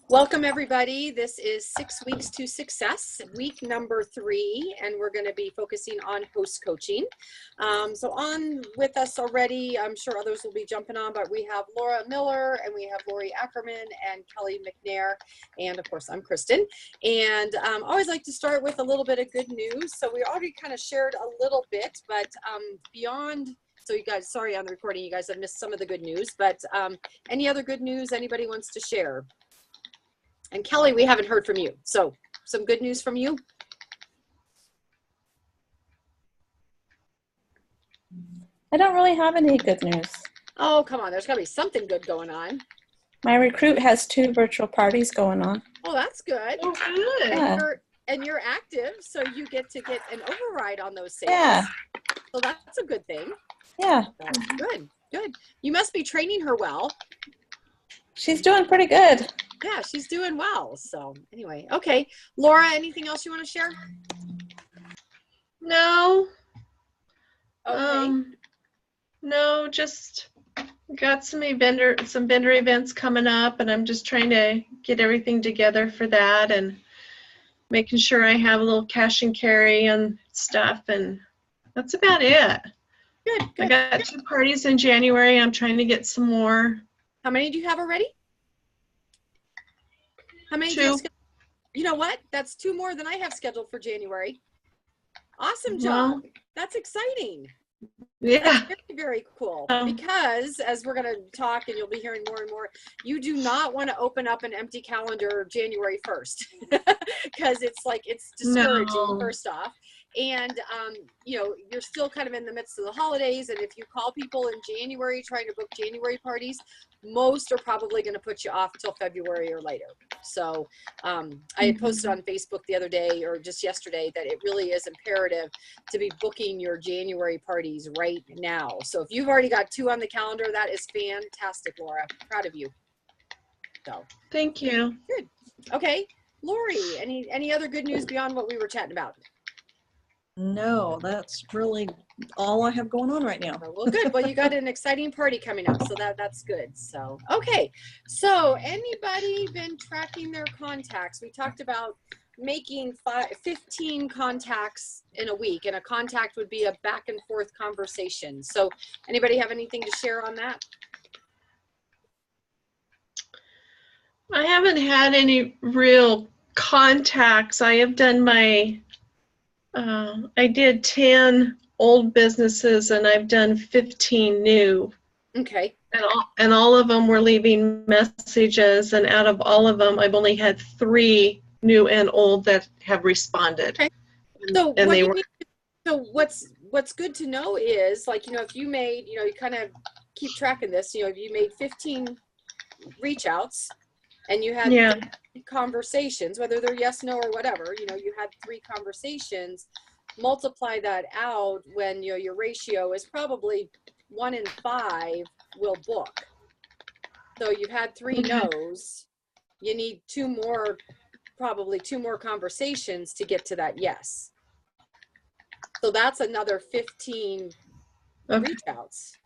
Welcome everybody. This is 6 Weeks to Success, week number 3, and we're going to be focusing on host coaching. So on with us already, I'm sure others will be jumping on, but we have Laura Miller and we have Lori Ackerman and Kelly McNair, and of course I'm Kristen. And I always like to start with a little bit of good news. So we already kind of shared a little bit, but beyond. So you guys, sorry on the recording, you guys have missed some of the good news, but any other good news anybody wants to share? And Kelly, we haven't heard from you. So some good news from you? I don't really have any good news. Oh, come on. There's got to be something good going on. My recruit has 2 virtual parties going on. Oh, that's good. Oh, good. Yeah. And you're active, so you get to get an override on those sales. Yeah. So that's a good thing. Yeah. So, good. You must be training her well. She's doing pretty good. Yeah, she's doing well. So anyway, okay. Laura, anything else you want to share? No. Okay. No, just got some vendor events coming up, and I'm just trying to get everything together for that and making sure I have a little cash and carry and stuff, and that's about it. Good. I got 2 parties in January. I'm trying to get some more. How many do you have already? How many? 2. You know what? That's 2 more than I have scheduled for January. Awesome job. That's exciting. Yeah. That's very, very cool. Because as we're going to talk, and you'll be hearing more and more, you do not want to open up an empty calendar January 1st because it's discouraging, first off. And, you're still kind of in the midst of the holidays. And if you call people in January trying to book January parties, most are probably going to put you off till February or later. So I had posted on Facebook the other day or just yesterday that it really is imperative to be booking your January parties right now. So if you've already got 2 on the calendar, that is fantastic, Laura. Proud of you. So Thank you. good. Okay. Lori, any other good news beyond what we were chatting about? No, that's really all I have going on right now. Well, good. Well, you got an exciting party coming up, so that's good. So, okay. So, anybody been tracking their contacts? We talked about making 15 contacts in a week, and a contact would be a back and forth conversation. So, anybody have anything to share on that? I haven't had any real contacts. I have done I did 10 old businesses and I've done 15 new. Okay. And all of them were leaving messages, and out of all of them, I've only had 3 new and old that have responded. Okay. So what's good to know is, if you made, you kind of keep tracking this, if you made 15 reach outs and you had 3 conversations, whether they're yes, no, or whatever, you had 3 conversations, multiply that out when your ratio is probably 1 in 5 will book. So you've had 3 no's, you need 2 more, probably 2 more conversations to get to that yes. So that's another 15 reach outs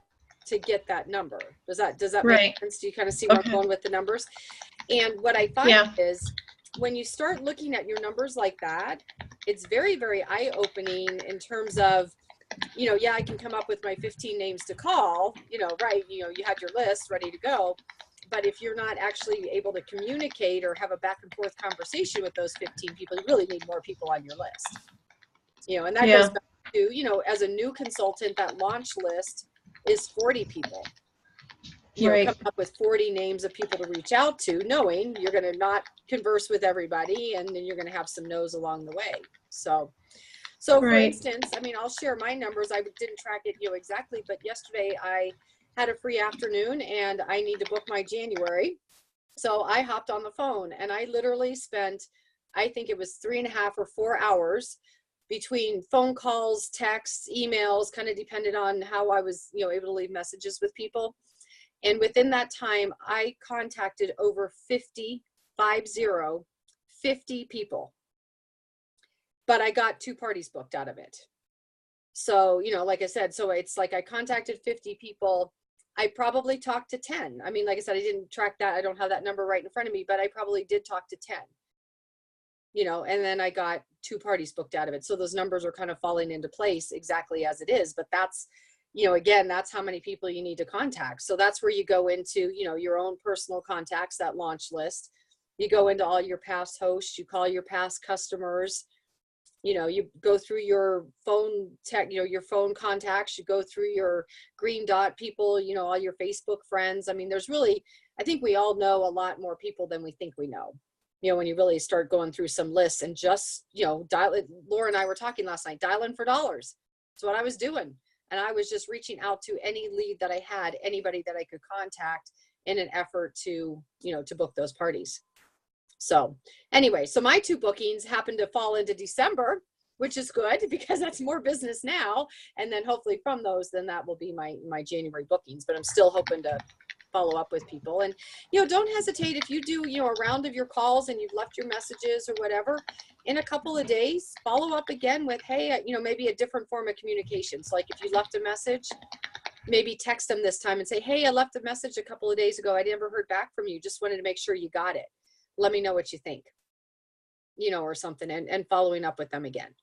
to get that number. Does that make sense? Do you kind of see where I'm going with the numbers? And what I find is when you start looking at your numbers like that, it's very, very eye-opening in terms of, I can come up with my 15 names to call, you had your list ready to go. But if you're not actually able to communicate or have a back and forth conversation with those 15 people, you really need more people on your list. And that goes back to, as a new consultant, that launch list is 40 people. Come up with 40 names of people to reach out to, knowing you're going to not converse with everybody, and then you're going to have some no's along the way. So for instance, I'll share my numbers. I didn't track it, exactly, but yesterday I had a free afternoon and I need to book my January. So I hopped on the phone and I literally spent, I think it was 3.5 or 4 hours between phone calls, texts, emails, kind of depended on how I was, able to leave messages with people. And within that time, I contacted over 50 people. But I got 2 parties booked out of it. So, like I said, so it's like I contacted 50 people. I probably talked to 10. I mean, like I said, I didn't track that. I don't have that number right in front of me, but I probably did talk to 10, you know, and then I got 2 parties booked out of it. So those numbers are kind of falling into place exactly as it is. But that's, you know, again, that's how many people you need to contact. So that's where you go into, you know, your own personal contacts, that launch list. You go into all your past hosts, you call your past customers, you know, you go through your phone tech, you know, your phone contacts, you go through your green dot people, you know, all your Facebook friends. I mean, there's really, I think we all know a lot more people than we think we know. You know, when you really start going through some lists and just, you know, dial it. Laura and I were talking last night, dialing for dollars. That's what I was doing. And I was just reaching out to any lead that I had, anybody that I could contact in an effort to, you know, to book those parties. So anyway, so my 2 bookings happen to fall into December, which is good because that's more business now. And then hopefully from those, then that will be my January bookings, but I'm still hoping to follow up with people. And, you know, don't hesitate if you do, you know, a round of your calls and you've left your messages or whatever, in a couple of days, follow up again with, hey, you know, maybe a different form of communication. So like if you left a message, maybe text them this time and say, hey, I left a message a couple of days ago. I never heard back from you. Just wanted to make sure you got it. Let me know what you think, you know, or something, and following up with them again.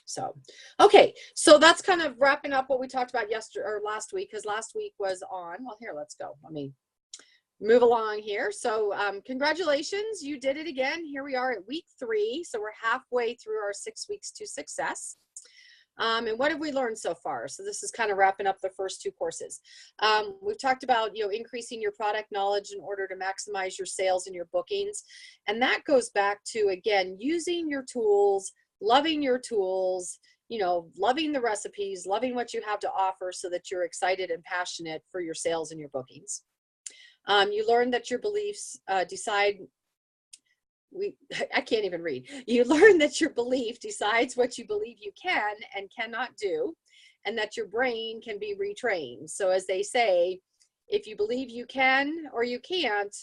So, okay. So that's kind of wrapping up what we talked about yesterday or last week, because last week was on, well, here, let's go. Let me move along here. So, congratulations. You did it again. Here we are at week 3. So we're halfway through our 6 weeks to success. And what have we learned so far? So this is kind of wrapping up the first 2 courses. We've talked about, you know, increasing your product knowledge in order to maximize your sales and your bookings. And that goes back to, again, using your tools, loving your tools, you know, loving the recipes, loving what you have to offer so that you're excited and passionate for your sales and your bookings. You learn that your beliefs decide. I can't even read. You learn that your belief decides what you believe you can and cannot do, and that your brain can be retrained. So as they say, if you believe you can or you can't,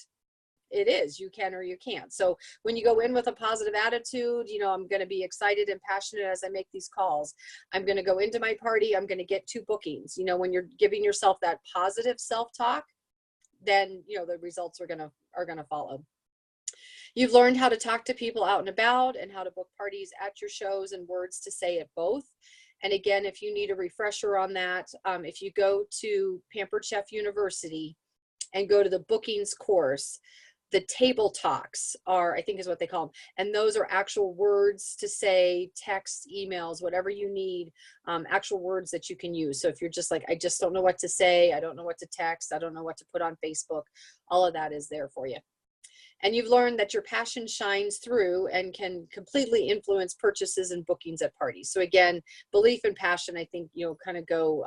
it is, you can or you can't. So when you go in with a positive attitude, you know, I'm going to be excited and passionate as I make these calls. I'm going to go into my party. I'm going to get 2 bookings. You know, when you're giving yourself that positive self-talk, then, you know, the results are going to follow. You've learned how to talk to people out and about and how to book parties at your shows and words to say at both. And again, if you need a refresher on that, if you go to Pampered Chef University and go to the bookings course, the table talks are, I think is what they call them. And those are actual words to say, text, emails, whatever you need, actual words that you can use. So if you're just like, I just don't know what to say, I don't know what to text, I don't know what to put on Facebook, all of that is there for you. And you've learned that your passion shines through and can completely influence purchases and bookings at parties. So again, belief and passion, I think, you know, kind of go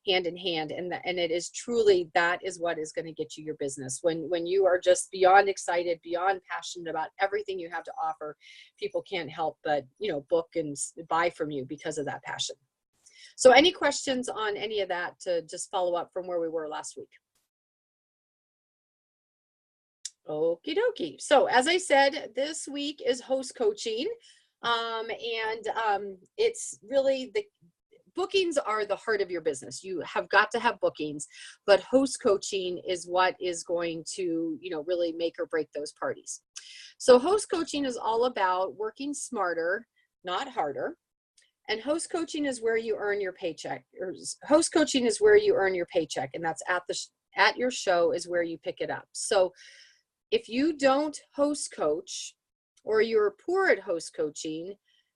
hand in hand. And it is truly, that is what is going to get you your business. When you are just beyond excited, beyond passionate about everything you have to offer, people can't help but, you know, book and buy from you because of that passion. So any questions on any of that to just follow up from where we were last week? Okie dokie. So as I said, this week is host coaching. It's really, the bookings are the heart of your business. You have got to have bookings, but host coaching is what is going to, you know, really make or break those parties. So host coaching is all about working smarter, not harder. And host coaching is where you earn your paycheck. Host coaching is where you earn your paycheck, and that's at your show is where you pick it up. So if you don't host coach, or you're poor at host coaching,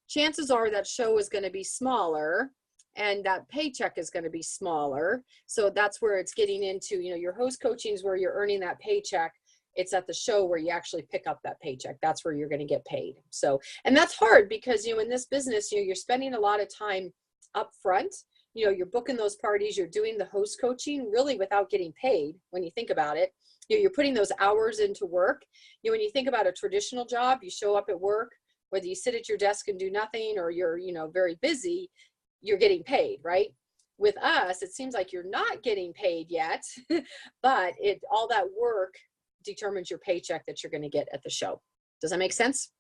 chances are that show is going to be smaller and that paycheck is going to be smaller. So that's where it's getting into, you know, your host coaching is where you're earning that paycheck. It's at the show where you actually pick up that paycheck. That's where you're going to get paid. So, and that's hard because, you know, in this business, you know, you're spending a lot of time up front. You know, you're booking those parties, you're doing the host coaching really without getting paid when you think about it. You know, you're putting those hours into work. You know, when you think about a traditional job, you show up at work, whether you sit at your desk and do nothing or you're, you know, very busy, you're getting paid, right? With us, it seems like you're not getting paid yet, but all that work determines your paycheck that you're going to get at the show. Does that make sense?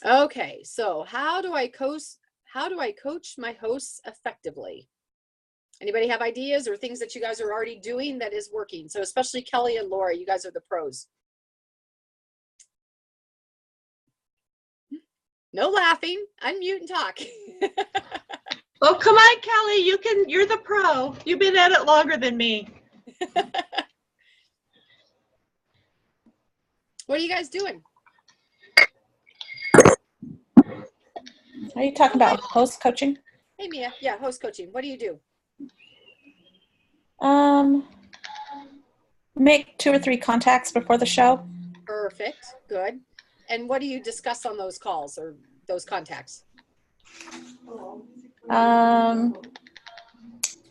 Okay, so how do I coach my hosts effectively? Anybody have ideas or things that you guys are already doing that is working? So especially Kelly and Laura, you guys are the pros. No laughing. Unmute and talk. Oh, come on, Kelly. You're the pro. You've been at it longer than me. What are you guys doing? Are you talking about host coaching? Hey, Mia. Yeah, host coaching. What do you do? Make 2 or 3 contacts before the show. Perfect. Good. And what do you discuss on those calls or those contacts? The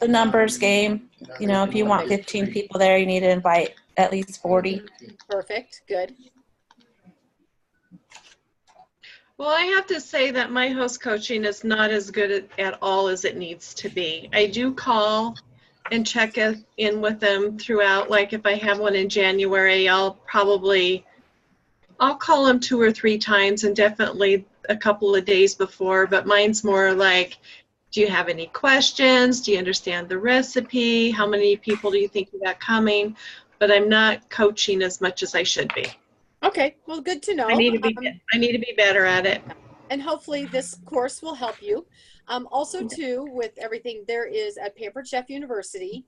numbers game. You know, if you want 15 people there, you need to invite at least 40. Perfect. Good. Well, I have to say that my host coaching is not as good at all as it needs to be. I do call and check in with them throughout. Like if I have one in January, I'll call them 2 or 3 times, and definitely a couple of days before. But mine's more like, do you have any questions? Do you understand the recipe? How many people do you think you got coming? But I'm not coaching as much as I should be. Okay. Well, good to know. I need to be better at it. And hopefully this course will help you. Also, too, with everything, there is at Pampered Chef University,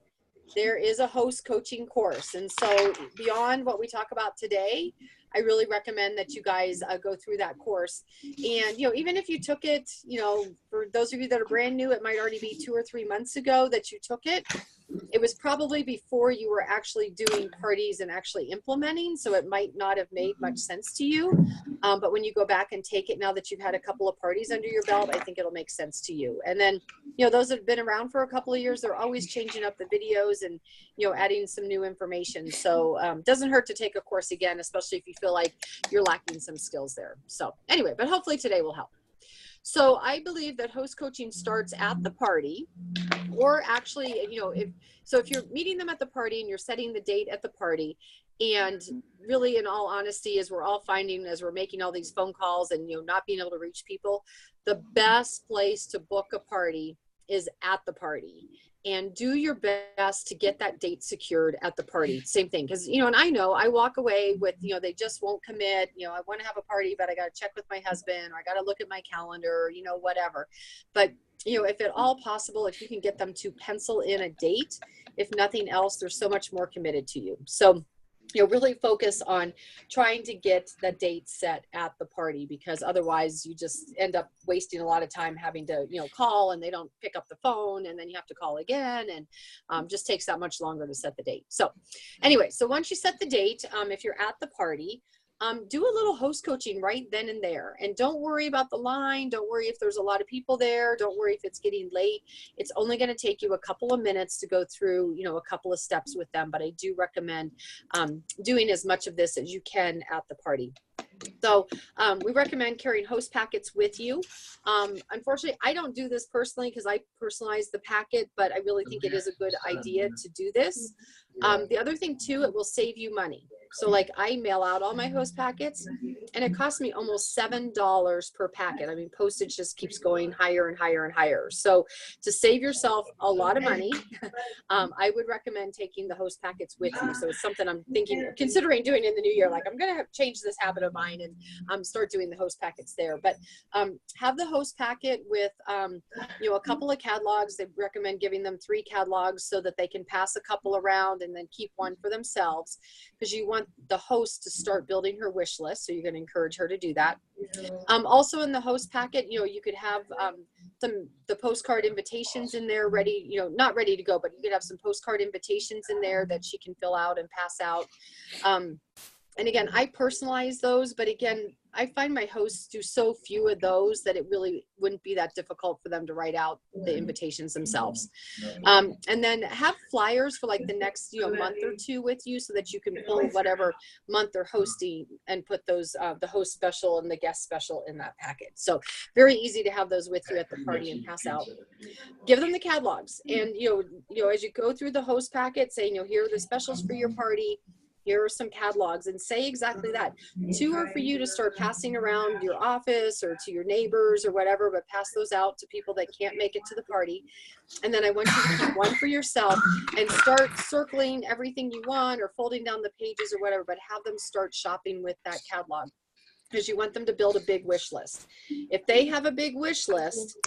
there is a host coaching course. And so beyond what we talk about today, I really recommend that you guys go through that course. And, you know, even if you took it, you know, for those of you that are brand new, it might already be 2 or 3 months ago that you took it. It was probably before you were actually doing parties and actually implementing, so it might not have made much sense to you. But when you go back and take it now that you've had a couple of parties under your belt, I think it'll make sense to you. And then, you know, those that have been around for a couple of years, they're always changing up the videos and, you know, adding some new information. So doesn't hurt to take a course again, especially if you feel like you're lacking some skills there. So anyway, but hopefully today will help. So I believe that host coaching starts at the party, or actually, you know, if you're meeting them at the party and you're setting the date at the party, and really in all honesty, as we're all finding as we're making all these phone calls and, you know, not being able to reach people, the best place to book a party is at the party. And do your best to get that date secured at the party. Same thing. Because, you know, and I know I walk away with, you know, they just won't commit. You know, I want to have a party, but I got to check with my husband, or I got to look at my calendar, you know, whatever. But, you know, if at all possible, if you can get them to pencil in a date, if nothing else, they're so much more committed to you. So, you know, really focus on trying to get the date set at the party, because otherwise you just end up wasting a lot of time having to, you know, call and they don't pick up the phone, and then you have to call again, and just takes that much longer to set the date. So anyway, so once you set the date, if you're at the party, do a little host coaching right then and there. And don't worry about the line. Don't worry if there's a lot of people there. Don't worry if it's getting late. It's only going to take you a couple of minutes to go through, you know, a couple of steps with them. But I do recommend doing as much of this as you can at the party. So we recommend carrying host packets with you. Unfortunately, I don't do this personally because I personalize the packet, but I really think it is a good idea to do this. The other thing too, it will save you money. So like I mail out all my host packets, and it costs me almost $7 per packet. I mean, postage just keeps going higher and higher and higher. So to save yourself a lot of money, I would recommend taking the host packets with you. So it's something I'm considering doing in the new year. Like I'm going to change this habit of mine and start doing the host packets there. But have the host packet with, you know, a couple of catalogs. They recommend giving them 3 catalogs so that they can pass a couple around and then keep one for themselves, because you want the host to start building her wish list. So you're going to encourage her to do that. Also in the host packet, you know, you could have the postcard invitations in there ready, you know, not ready to go, but you could have some postcard invitations in there that she can fill out and pass out. And again, I personalize those, but again, I find my hosts do so few of those that it really wouldn't be that difficult for them to write out the invitations themselves. And then have flyers for like the next, you know, month or 2 with you, so that you can pull whatever month they're hosting and put those, the host special and the guest special in that packet. So very easy to have those with you at the party and pass out. Give them the catalogs, and, you know, as you go through the host packet, saying, you know, here are the specials for your party. here are some catalogs, and say exactly that. 2 are for you to start passing around your office or to your neighbors or whatever, but pass those out to people that can't make it to the party. And then I want you to keep 1 for yourself and start circling everything you want or folding down the pages or whatever, but have them start shopping with that catalog, because you want them to build a big wish list. If they have a big wish list,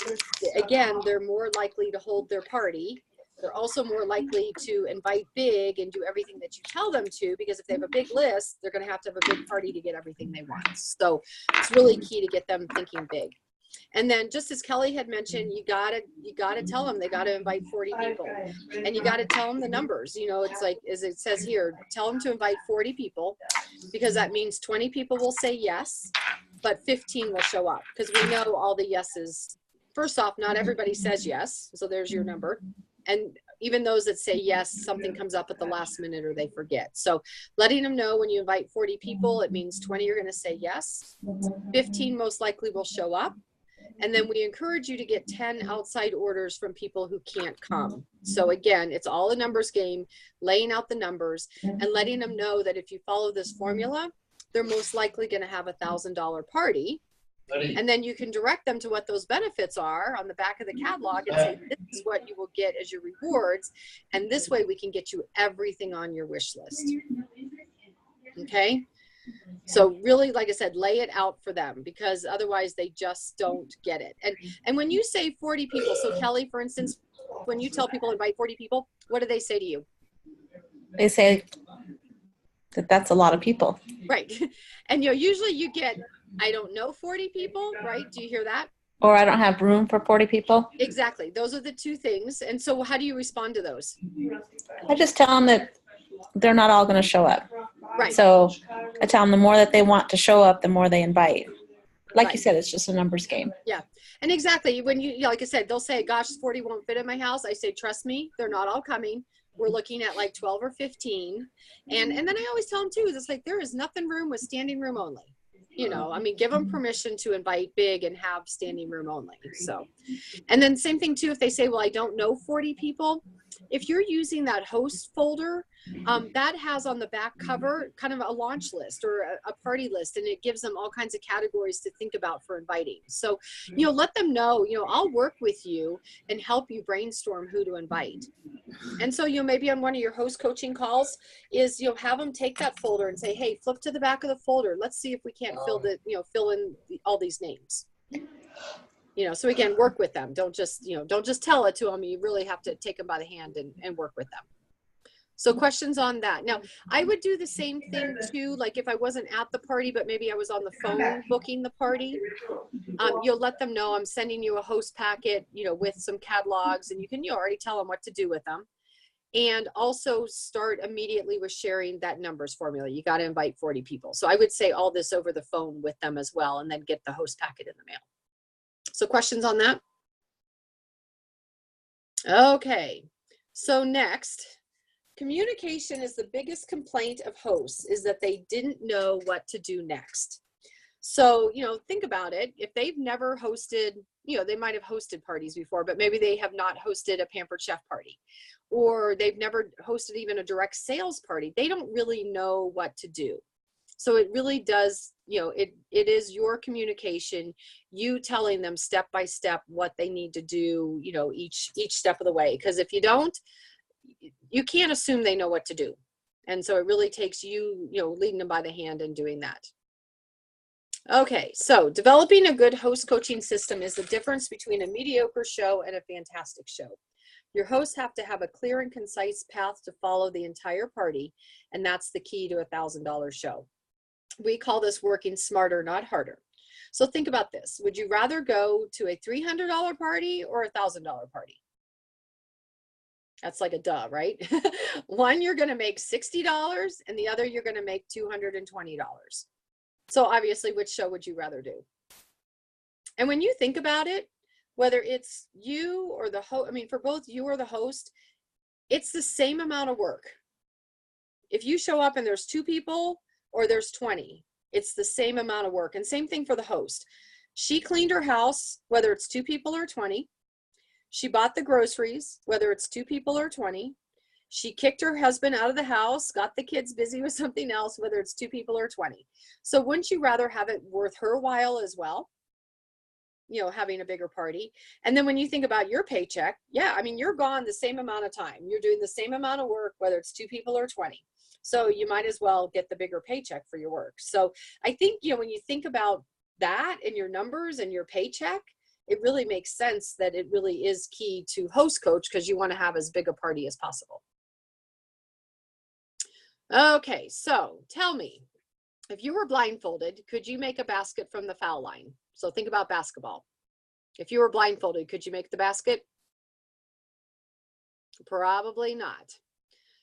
again, they're more likely to hold their party. They're also more likely to invite big and do everything that you tell them to, because if they have a big list, they're going to have a big party to get everything they want. So it's really key to get them thinking big. And then, just as Kelly had mentioned, you gotta tell them they gotta invite 40 people, and you gotta tell them the numbers. You know, it's like, as it says here, tell them to invite 40 people, because that means 20 people will say yes, but 15 will show up, because we know all the yeses. First off, not everybody says yes, so there's your number. And even those that say yes, something comes up at the last minute or they forget. So letting them know when you invite 40 people, it means 20 are going to say yes, 15 most likely will show up. And then we encourage you to get 10 outside orders from people who can't come. So again, it's all a numbers game, laying out the numbers and letting them know that if you follow this formula, they're most likely going to have $1,000 party. And then you can direct them to what those benefits are on the back of the catalog and say, this is what you will get as your rewards. And this way we can get you everything on your wish list. Okay. So really, like I said, lay it out for them, because otherwise they just don't get it. And when you say 40 people, so Kelly, for instance, when you tell people invite 40 people, what do they say to you? They say that that's a lot of people. Right. And usually you get, I don't know, 40 people, right? Do you hear that? Or I don't have room for 40 people. Exactly. Those are the 2 things. And so how do you respond to those? I just tell them that they're not all going to show up. Right. So I tell them the more that they want to show up, the more they invite. Like Right. you said, it's just a numbers game. Yeah. And exactly, when you, like I said, they'll say, gosh, 40 won't fit in my house. I say, trust me, they're not all coming. We're looking at like 12 or 15. And then I always tell them too, it's like, there is nothing room with standing room only. You know, I mean, give them permission to invite big and have standing room only. So, and then same thing too, if they say, well, I don't know 40 people, if you're using that host folder, that has on the back cover kind of a launch list or a party list, and it gives them all kinds of categories to think about for inviting. So, let them know, I'll work with you and help you brainstorm who to invite. And so, maybe on one of your host coaching calls is, have them take that folder and say, hey, flip to the back of the folder. Let's see if we can't fill in all these names. So again, work with them. Don't just tell it to them. You really have to take them by the hand and work with them. So questions on that. Now, I would do the same thing too, like if I wasn't at the party, but maybe I was on the phone booking the party. You'll let them know I'm sending you a host packet, with some catalogs, and you can already tell them what to do with them. And also start immediately with sharing that numbers formula. You got to invite 40 people. So I would say all this over the phone with them as well, and then get the host packet in the mail. So questions on that? Okay, so next, communication is the biggest complaint of hosts, is that they didn't know what to do next. So, think about it. If they've never hosted, they might have hosted parties before, but maybe they have not hosted a Pampered Chef party, or they've never hosted even a direct sales party. They don't really know what to do. So it really does, it is your communication, you telling them step by step what they need to do, each step of the way. Because if you don't, you can't assume they know what to do. And so it really takes you, leading them by the hand and doing that. Okay, so developing a good host coaching system is the difference between a mediocre show and a fantastic show. Your hosts have to have a clear and concise path to follow the entire party, and that's the key to a $1,000 show. We call this working smarter, not harder. So think about this. Would you rather go to a $300 party or a $1,000 party? That's like a duh, right? One, you're going to make $60, and the other, you're going to make $220. So obviously, which show would you rather do? And when you think about it, whether it's you or the host, for both you or the host, it's the same amount of work. If you show up and there's 2 people, or there's 20, it's the same amount of work. And same thing for the host. She cleaned her house, whether it's 2 people or 20. She bought the groceries, whether it's 2 people or 20. She kicked her husband out of the house, got the kids busy with something else, whether it's 2 people or 20. So wouldn't you rather have it worth her while as well? You know, having a bigger party. And then when you think about your paycheck, yeah, I mean, you're gone the same amount of time. You're doing the same amount of work, whether it's 2 people or 20. So you might as well get the bigger paycheck for your work. So I think, you know, when you think about that and your numbers and your paycheck, it really makes sense that it really is key to host coach, because you want to have as big a party as possible. Okay, so tell me, if you were blindfolded, could you make a basket from the foul line? So think about basketball. If you were blindfolded, could you make the basket? Probably not.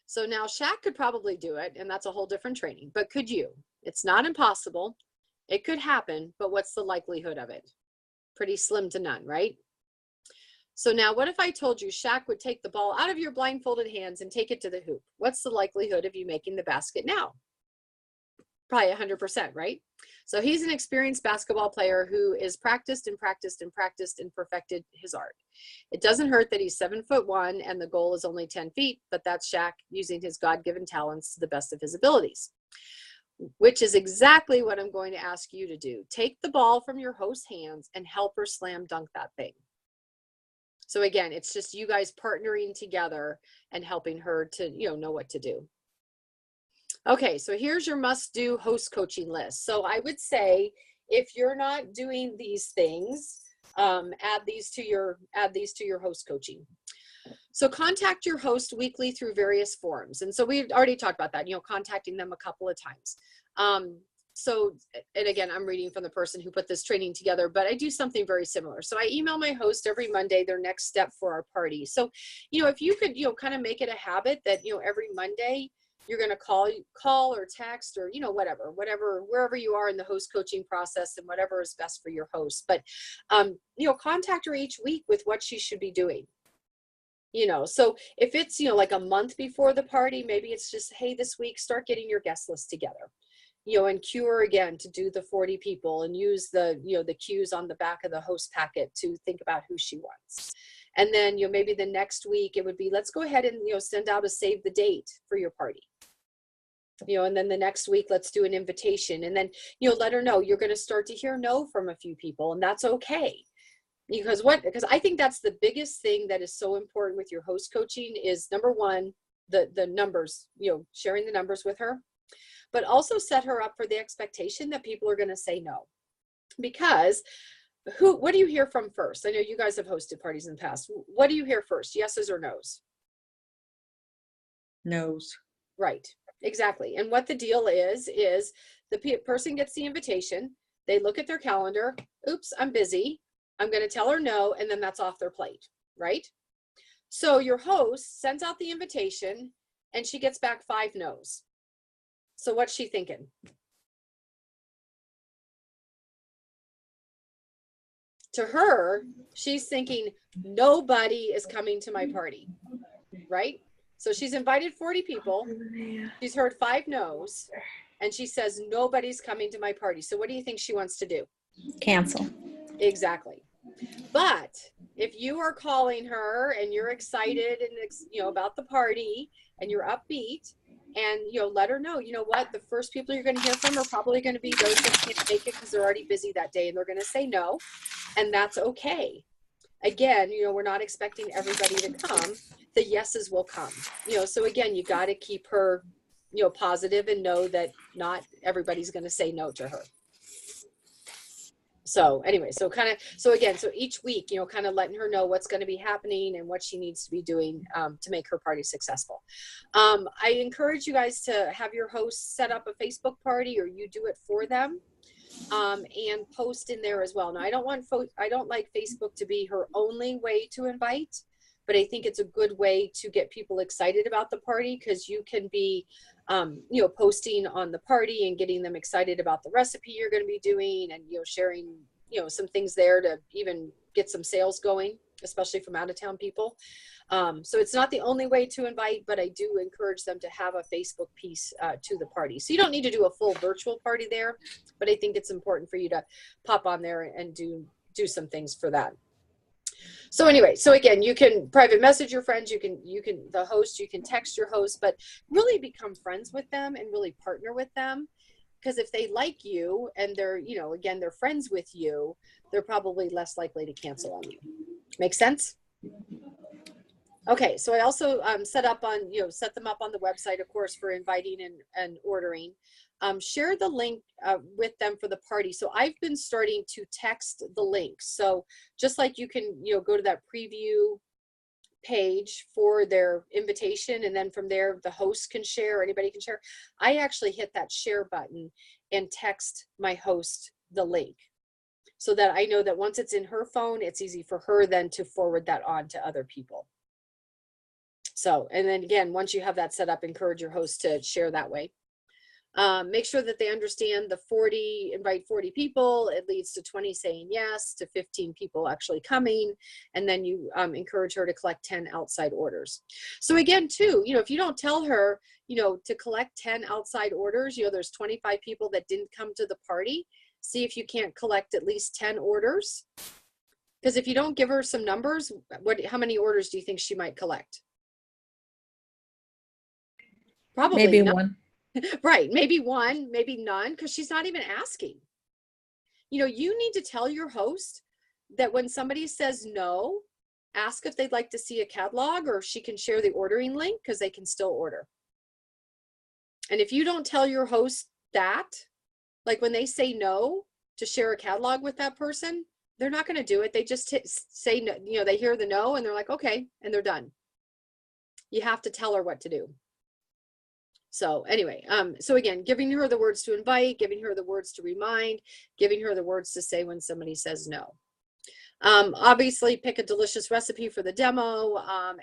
So now Shaq could probably do it, and that's a whole different training, but could you? It's not impossible. It could happen, but what's the likelihood of it? Pretty slim to none, right? So now what if I told you Shaq would take the ball out of your blindfolded hands and take it to the hoop? What's the likelihood of you making the basket now? Probably 100%, right? So he's an experienced basketball player who is practiced and practiced and practiced and perfected his art. It doesn't hurt that he's 7'1" and the goal is only 10 feet, but that's Shaq using his God-given talents to the best of his abilities, which is exactly what I'm going to ask you to do. Take the ball from your host's hands and help her slam dunk that thing. So again, it's just you guys partnering together and helping her to, you know what to do. Okay, so here's your must-do host coaching list. So I would say if you're not doing these things, add these to your host coaching. So contact your host weekly through various forums. And so we've already talked about that, contacting them a couple of times. So, and again, I'm reading from the person who put this training together, but I do something very similar. So I email my host every Monday their next step for our party. So, if you could, kind of make it a habit that, every Monday, you're going to call or text or, whatever, wherever you are in the host coaching process and whatever is best for your host. But, contact her each week with what she should be doing. So if it's, like a month before the party, maybe it's just, hey, this week, start getting your guest list together, and cue her again to do the 40 people and use the, the cues on the back of the host packet to think about who she wants. And then, maybe the next week it would be, let's go ahead and, send out a save the date for your party. And then the next week, let's do an invitation. And then, let her know you're going to start to hear no from a few people, and that's okay. Because I think that's the biggest thing that is so important with your host coaching is, number one, the numbers, sharing the numbers with her, but also set her up for the expectation that people are going to say no. Because what do you hear from first? I know you guys have hosted parties in the past. What do you hear first? Yeses or nos? Nos. Right. Exactly. And what the deal is the person gets the invitation. They look at their calendar. Oops, I'm busy. I'm going to tell her no. And then that's off their plate. Right. So your host sends out the invitation and she gets back 5 no's. So what's she thinking? To her, she's thinking, nobody is coming to my party, right? So she's invited 40 people. She's heard 5 no's, and she says, nobody's coming to my party. So what do you think she wants to do? Cancel. Exactly. But if you are calling her and you're excited and, about the party and you're upbeat, and, let her know, what, the first people you're going to hear from are probably going to be those that can't make it because they're already busy that day, and they're going to say no, and that's okay. Again, we're not expecting everybody to come. The yeses will come, so again, you got to keep her, positive and know that not everybody's going to say no to her. So anyway, so each week, kind of letting her know what's going to be happening and what she needs to be doing to make her party successful. I encourage you guys to have your host set up a Facebook party, or you do it for them, and post in there as well. Now, I don't like Facebook to be her only way to invite, but I think it's a good way to get people excited about the party, because you can be posting on the party and getting them excited about the recipe you're going to be doing, and, sharing, some things there to even get some sales going, especially from out of town people. So it's not the only way to invite, but I do encourage them to have a Facebook piece to the party. So you don't need to do a full virtual party there, but I think it's important for you to pop on there and do some things for that. So anyway, so again, you can private message your friends, you can the host, you can text your host, but really become friends with them and really partner with them. Because if they like you and they're, you know, again, they're friends with you, they're probably less likely to cancel on you. Make sense? Okay, so I also set them up on the website, of course, for inviting and ordering. Share the link with them for the party. So I've been starting to text the link. So just like you can, you know, go to that preview page for their invitation, and then from there the host can share, or anybody can share. I actually hit that share button and text my host the link, so that I know that once it's in her phone, it's easy for her then to forward that on to other people. So, and then again, once you have that set up, encourage your host to share that way. Make sure that they understand the invite 40 people. It leads to 20 saying yes, to 15 people actually coming. And then you encourage her to collect 10 outside orders. So again, too, you know, if you don't tell her, you know, to collect 10 outside orders, you know, there's 25 people that didn't come to the party. See if you can't collect at least 10 orders. Because if you don't give her some numbers, how many orders do you think she might collect? Probably Maybe none. one. Right, maybe one, maybe none, because she's not even asking. You know, you need to tell your host that when somebody says no, ask if they'd like to see a catalog, or she can share the ordering link, because they can still order. And if you don't tell your host that, like when they say no to share a catalog with that person, they're not going to do it. They just say no, you know, they hear the no and they're like, okay, and they're done. You have to tell her what to do. So anyway, so again, giving her the words to invite, giving her the words to remind, giving her the words to say when somebody says no. Obviously pick a delicious recipe for the demo.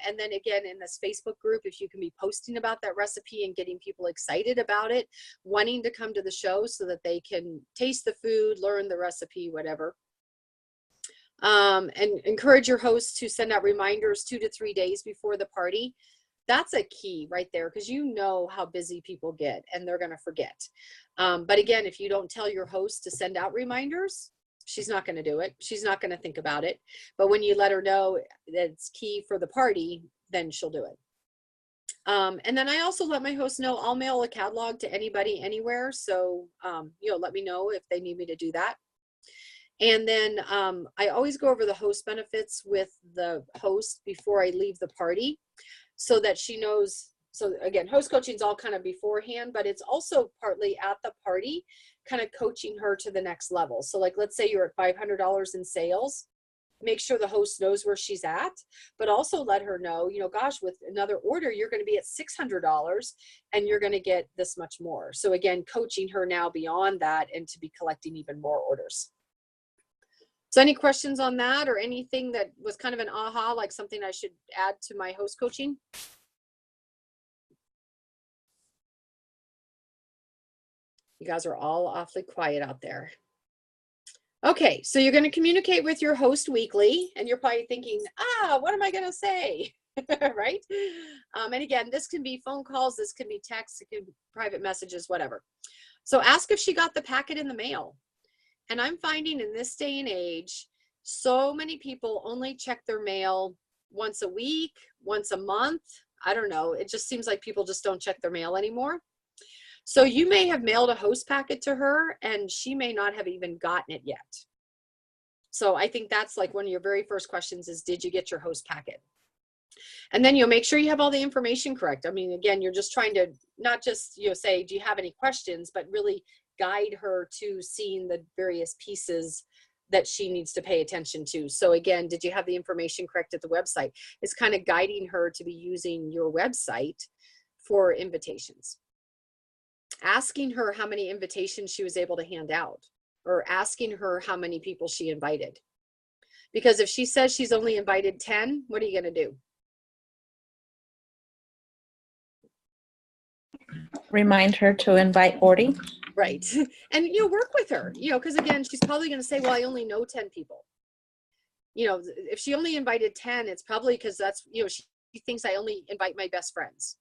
And then again, in this Facebook group, if you can be posting about that recipe and getting people excited about it, wanting to come to the show so that they can taste the food, learn the recipe, whatever. And encourage your hosts to send out reminders 2 to 3 days before the party. That's a key right there, because you know how busy people get and they're going to forget. But again, if you don't tell your host to send out reminders, she's not going to do it. She's not going to think about it. But when you let her know that it's key for the party, then she'll do it. And then I also let my host know I'll mail a catalog to anybody anywhere. So, you know, let me know if they need me to do that. And then I always go over the host benefits with the host before I leave the party, so that she knows. So again, host coaching is all kind of beforehand, but it's also partly at the party, kind of coaching her to the next level. So like, let's say you're at $500 in sales, make sure the host knows where she's at, but also let her know, you know, gosh, with another order, you're going to be at $600 and you're going to get this much more. So again, coaching her now beyond that and to be collecting even more orders. So any questions on that, or anything that was kind of an aha, like something I should add to my host coaching? You guys are all awfully quiet out there. Okay, so you're going to communicate with your host weekly, and you're probably thinking, what am I going to say? Right? And again, this can be phone calls, this can be texts, it can be private messages, whatever. So ask if she got the packet in the mail. And I'm finding in this day and age, so many people only check their mail once a week, once a month. I don't know. It just seems like people just don't check their mail anymore. So you may have mailed a host packet to her and she may not have even gotten it yet. So I think that's like one of your very first questions is, did you get your host packet? And then you'll make sure you have all the information correct. I mean, again, you're just trying to not just, you know, say, do you have any questions, but really guide her to seeing the various pieces that she needs to pay attention to. So again, did you have the information correct at the website? It's kind of guiding her to be using your website for invitations. Asking her how many invitations she was able to hand out, or asking her how many people she invited. Because if she says she's only invited 10, what are you going to do? Remind her to invite 40. Right. And, you know, work with her, you know, because again, she's probably going to say, well, I only know 10 people. You know, if she only invited 10, it's probably because that's, you know, she thinks I only invite my best friends.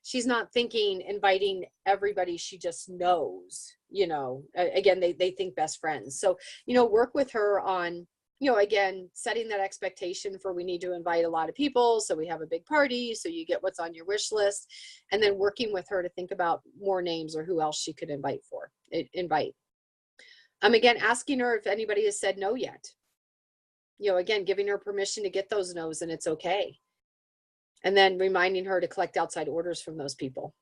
She's not thinking inviting everybody she just knows, you know, again, they think best friends. So, you know, work with her on you know, again, setting that expectation for we need to invite a lot of people, so we have a big party, so you get what's on your wish list, and then working with her to think about more names or who else she could invite. Again, asking her if anybody has said no yet. You know, again, giving her permission to get those no's, and it's okay. And then reminding her to collect outside orders from those people.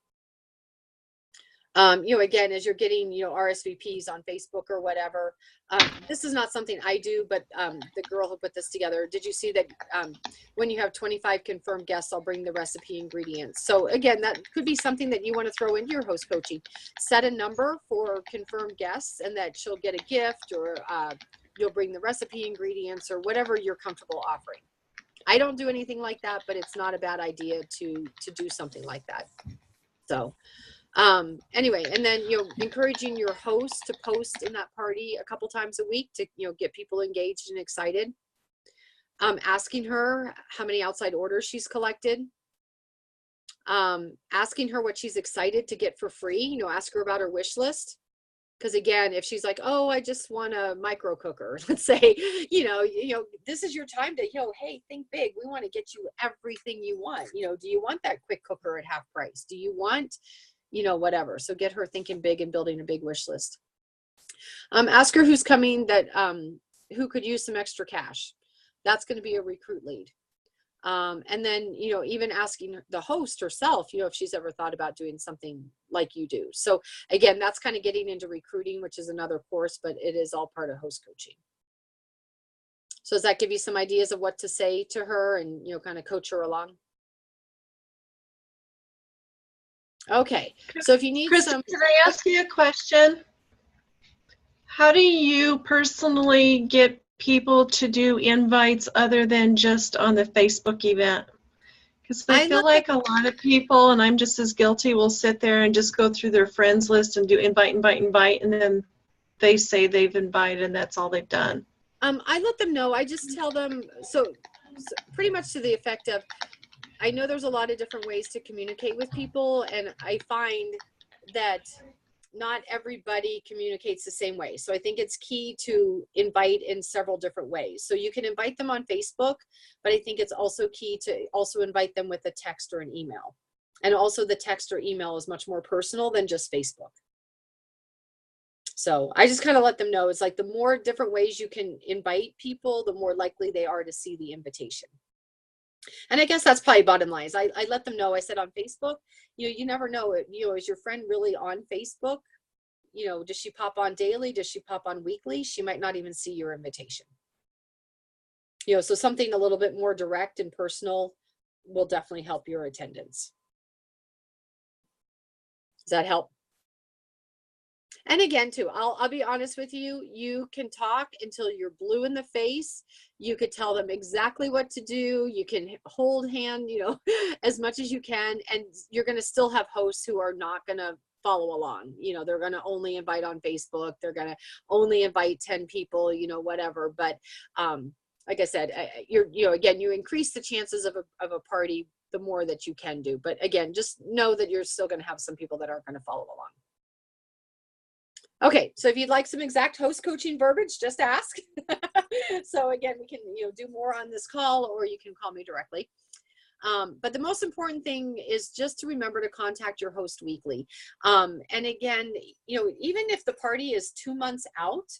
You know, again, as you're getting, you know, RSVPs on Facebook or whatever, this is not something I do, but the girl who put this together, did you see that when you have 25 confirmed guests, I'll bring the recipe ingredients. So again, that could be something that you want to throw into your host coaching. Set a number for confirmed guests, and that she'll get a gift, or you'll bring the recipe ingredients, or whatever you're comfortable offering. I don't do anything like that, but it's not a bad idea to do something like that. So anyway, and then, you know, encouraging your host to post in that party a couple times a week to, you know, get people engaged and excited. Asking her how many outside orders she's collected. Asking her what she's excited to get for free. You know, ask her about her wish list. Because again, if she's like, oh, I just want a micro cooker, let's say, you know, this is your time to, you know, hey, think big. We want to get you everything you want. You know, do you want that quick cooker at half price? Do you want, you know, whatever. So get her thinking big and building a big wish list. Ask her who's coming that, who could use some extra cash. That's going to be a recruit lead. And then, you know, even asking the host herself, you know, if she's ever thought about doing something like you do. So again, that's kind of getting into recruiting, which is another course, but it is all part of host coaching. So does that give you some ideas of what to say to her and, you know, kind of coach her along? Okay, so if you need Chris, some, can I ask you a question? How do you personally get people to do invites other than just on the Facebook event? Because I feel like a lot of people, and I'm just as guilty, will sit there and just go through their friends list and do invite, and then they say they've invited, and that's all they've done. I let them know. I just tell them, so pretty much to the effect of, I know there's a lot of different ways to communicate with people, and I find that not everybody communicates the same way. So I think it's key to invite in several different ways. So you can invite them on Facebook, but I think it's also key to also invite them with a text or an email. And also the text or email is much more personal than just Facebook. So I just kind of let them know, it's like the more different ways you can invite people, the more likely they are to see the invitation. And I guess that's probably bottom line. I let them know. I said on Facebook, you know, you never know. You know, is your friend really on Facebook? You know, does she pop on daily? Does she pop on weekly? She might not even see your invitation. You know, so something a little bit more direct and personal will definitely help your attendance. Does that help? And again, too, I'll be honest with you, you can talk until you're blue in the face. You could tell them exactly what to do. You can hold hand, you know, as much as you can. And you're going to still have hosts who are not going to follow along. You know, they're going to only invite on Facebook. They're going to only invite 10 people, you know, whatever. But like I said, you know, again, you increase the chances of a party the more that you can do. But again, just know that you're still going to have some people that aren't going to follow along. Okay, so if you'd like some exact host coaching verbiage, just ask. So again, we can, you know, do more on this call, or you can call me directly. But the most important thing is just to remember to contact your host weekly. And again, you know, even if the party is 2 months out,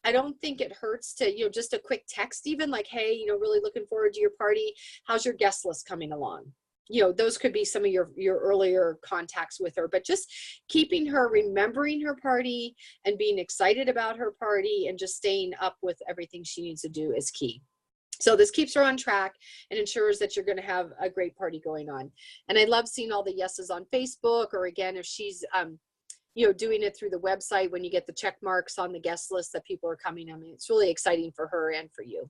I don't think it hurts to, you know, just a quick text, even like, hey, you know, really looking forward to your party. How's your guest list coming along? You know, those could be some of your earlier contacts with her, but just keeping her, remembering her party and being excited about her party and just staying up with everything she needs to do is key. So this keeps her on track and ensures that you're going to have a great party going on. And I love seeing all the yeses on Facebook, or again, if she's, you know, doing it through the website, when you get the check marks on the guest list that people are coming. I mean, it's really exciting for her and for you.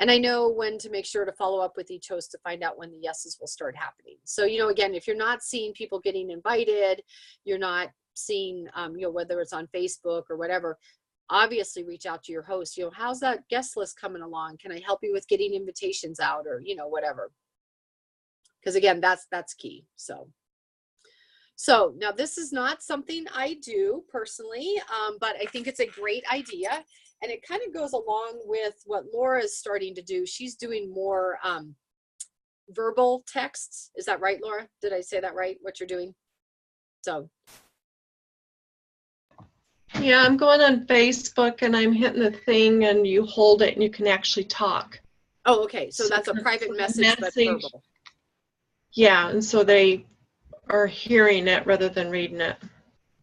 And I know when to make sure to follow up with each host to find out when the yeses will start happening. So, you know, again, if you're not seeing people getting invited, you're not seeing, you know, whether it's on Facebook or whatever, obviously reach out to your host. You know, how's that guest list coming along? Can I help you with getting invitations out, or, you know, whatever? Because again, that's key. So now this is not something I do personally, but I think it's a great idea. And it kind of goes along with what Laura is starting to do. She's doing more verbal texts. Is that right, Laura? Did I say that right, what you're doing? So. Yeah, I'm going on Facebook and I'm hitting the thing and you hold it and you can actually talk. Oh, okay. So that's a private message, but verbal. Yeah, and so they are hearing it rather than reading it.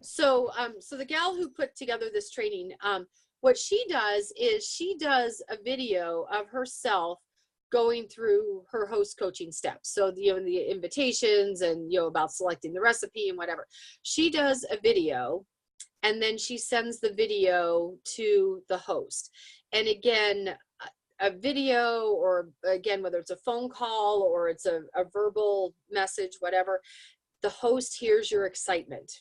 So, so the gal who put together this training, what she does is she does a video of herself going through her host coaching steps. So the invitations and, about selecting the recipe and whatever. She does a video and then she sends the video to the host. And again, a video, or again, whether it's a phone call or it's a verbal message, whatever, the host hears your excitement.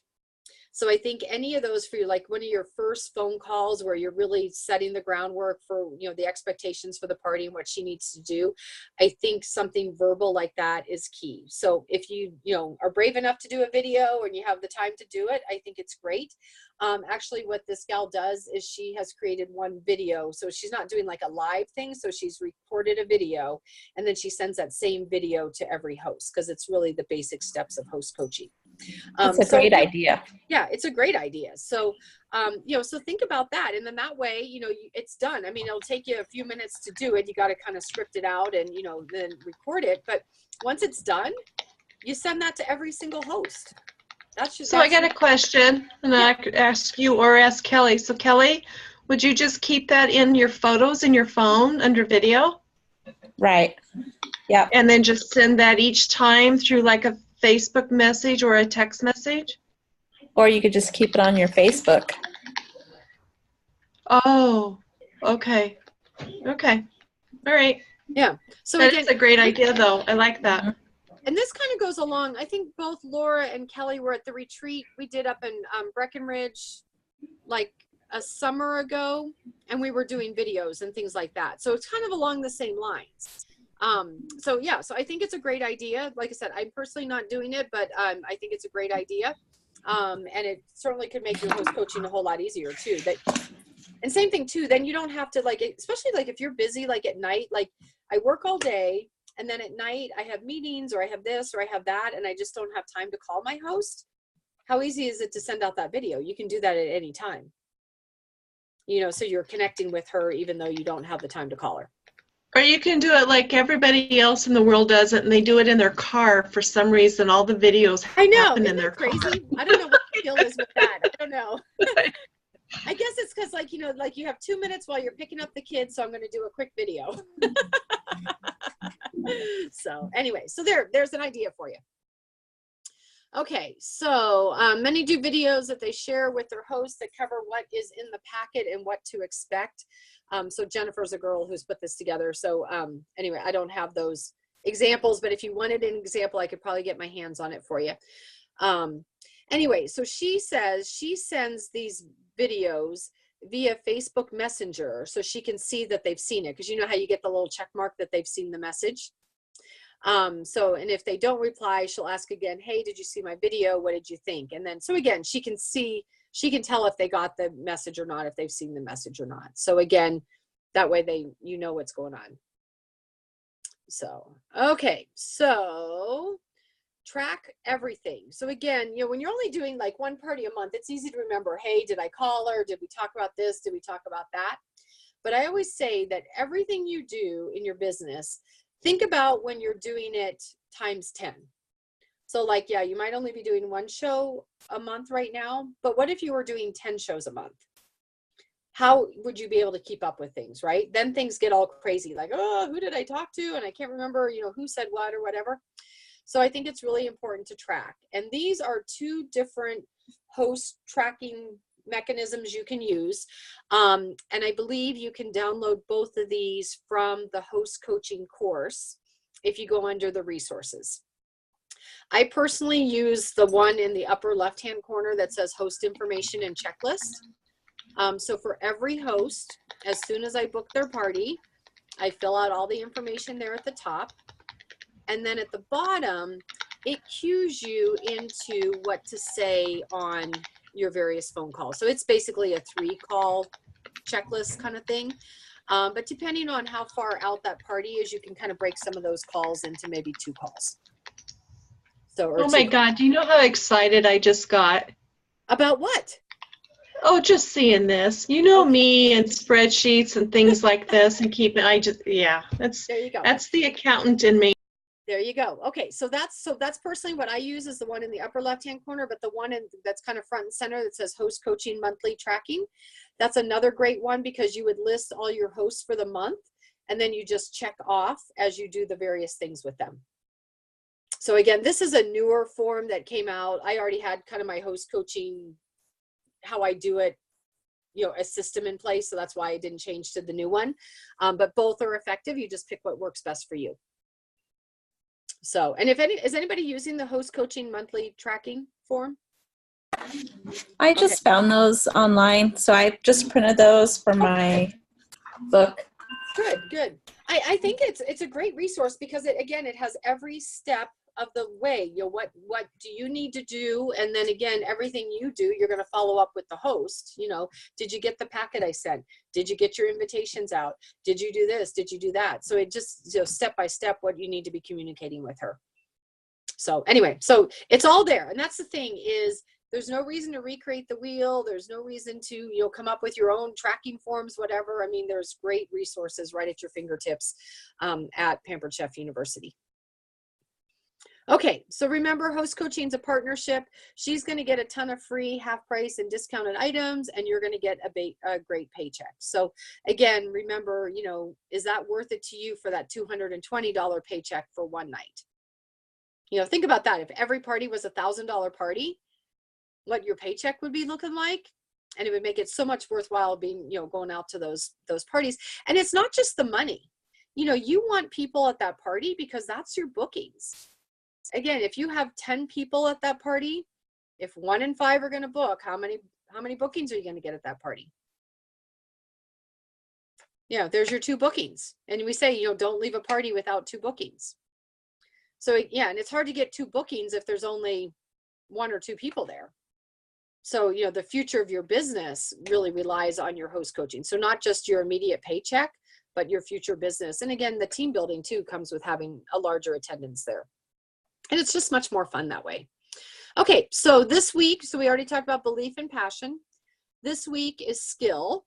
So I think any of those for you, like one of your first phone calls where you're really setting the groundwork for, the expectations for the party and what she needs to do, I think something verbal like that is key. So if you, are brave enough to do a video and you have the time to do it, I think it's great. Actually, what this gal does is she has created one video. So she's not doing like a live thing. So she's recorded a video and then she sends that same video to every host because it's really the basic steps of host coaching. It's a great idea. Yeah, it's a great idea. So, so think about that. And then that way, it's done. I mean, it'll take you a few minutes to do it. You got to kind of script it out and, then record it. But once it's done, you send that to every single host. So I got a question, and I could ask you or ask Kelly. So Kelly, would you just keep that in your photos in your phone under video? Right. Yeah. And then just send that each time through like a Facebook message or a text message? Or you could just keep it on your Facebook. Oh, okay. Okay. All right. Yeah. So that is a great idea, though. I like that. And this kind of goes along. I think both Laura and Kelly were at the retreat we did up in Breckenridge like a summer ago, and we were doing videos and things like that. So it's kind of along the same lines. So yeah, so I think it's a great idea. Like I said, I'm personally not doing it, but I think it's a great idea. And it certainly could make your host coaching a whole lot easier too. And same thing too, then you don't have to especially if you're busy, like at night, like I work all day and then at night I have meetings or I have this or I have that, and I just don't have time to call my host. How easy is it to send out that video? You can do that at any time. So you're connecting with her even though you don't have the time to call her. Or you can do it like everybody else in the world does it, and they do it in their car for some reason. All the videos happen in their crazy? car. I don't know what the deal is with that. I don't know. I guess it's because you have 2 minutes while you're picking up the kids, so I'm going to do a quick video. So anyway, so there's an idea for you. Okay, so many do videos that they share with their hosts that cover what is in the packet and what to expect. So Jennifer's a girl who's put this together. So anyway, I don't have those examples, but if you wanted an example, I could probably get my hands on it for you. Anyway, so she says she sends these videos via Facebook Messenger so she can see that they've seen it, because you know how you get the little check mark that they've seen the message. And if they don't reply, she'll ask again, hey, did you see my video? What did you think? And then, so again, she can tell if they got the message or not, if they've seen the message or not. So again, that way you know what's going on. So, okay. So track everything. So again, when you're only doing like one party a month, it's easy to remember, hey, did I call her? Did we talk about this? Did we talk about that? But I always say that everything you do in your business, think about when you're doing it times 10. So yeah, you might only be doing one show a month right now, but what if you were doing 10 shows a month? How would you be able to keep up with things, right? Then things get all crazy, like, oh, who did I talk to? And I can't remember, who said what or whatever. So I think it's really important to track. And these are two different host tracking mechanisms you can use. And I believe you can download both of these from the host coaching course if you go under the resources. I personally use the one in the upper left-hand corner that says host information and checklist. So for every host, as soon as I book their party, I fill out all the information there at the top. And then at the bottom, it cues you into what to say on your various phone calls. So it's basically a 3-call checklist kind of thing. But depending on how far out that party is, you can kind of break some of those calls into maybe 2 calls. So, or Oh my 2 God, do you know how excited I just got? About what? Oh, just seeing this. You know me and spreadsheets and things like this and yeah, There you go. that's the accountant in me. There you go. Okay, so that's personally what I use is the one in the upper left-hand corner, but the one that's kind of front and center that says host coaching monthly tracking. That's another great one because you would list all your hosts for the month and then you just check off as you do the various things with them. So again, this is a newer form that came out. I already had kind of my host coaching, how I do it, you know, a system in place. So that's why I didn't change to the new one. But both are effective. You just pick what works best for you. So, and is anybody using the host coaching monthly tracking form? I just found those online, so I just printed those for my book. Good, good. I think it's a great resource because it has every step of the way. You know, what do you need to do, and then again, everything you do, you're going to follow up with the host. You know, did you get the packet I sent? Did you get your invitations out? Did you do this? Did you do that? So it just, you know, step by step what you need to be communicating with her. So anyway, so it's all there, and that's the thing is. There's no reason to recreate the wheel. There's no reason to, you know, come up with your own tracking forms, whatever. I mean, there's great resources right at your fingertips at Pampered Chef University. Okay, so remember, host coaching is a partnership. She's going to get a ton of free, half price, and discounted items, and you're going to get a great paycheck. So again, remember, you know, is that worth it to you for that $220 paycheck for one night? You know, think about that. If every party was $1,000 party, what your paycheck would be looking like, and it would make it so much worthwhile being, you know, going out to those parties. And it's not just the money. You know, you want people at that party because that's your bookings. Again, if you have 10 people at that party, if 1 in 5 are going to book, how many bookings are you going to get at that party? Yeah, there's your 2 bookings. And we say, you know, don't leave a party without 2 bookings. So yeah, and it's hard to get 2 bookings if there's only 1 or 2 people there. So, you know, the future of your business really relies on your host coaching. So not just your immediate paycheck, but your future business. And again, the team building too comes with having a larger attendance there. And it's just much more fun that way. Okay, so this week, so we already talked about belief and passion. This week is skill.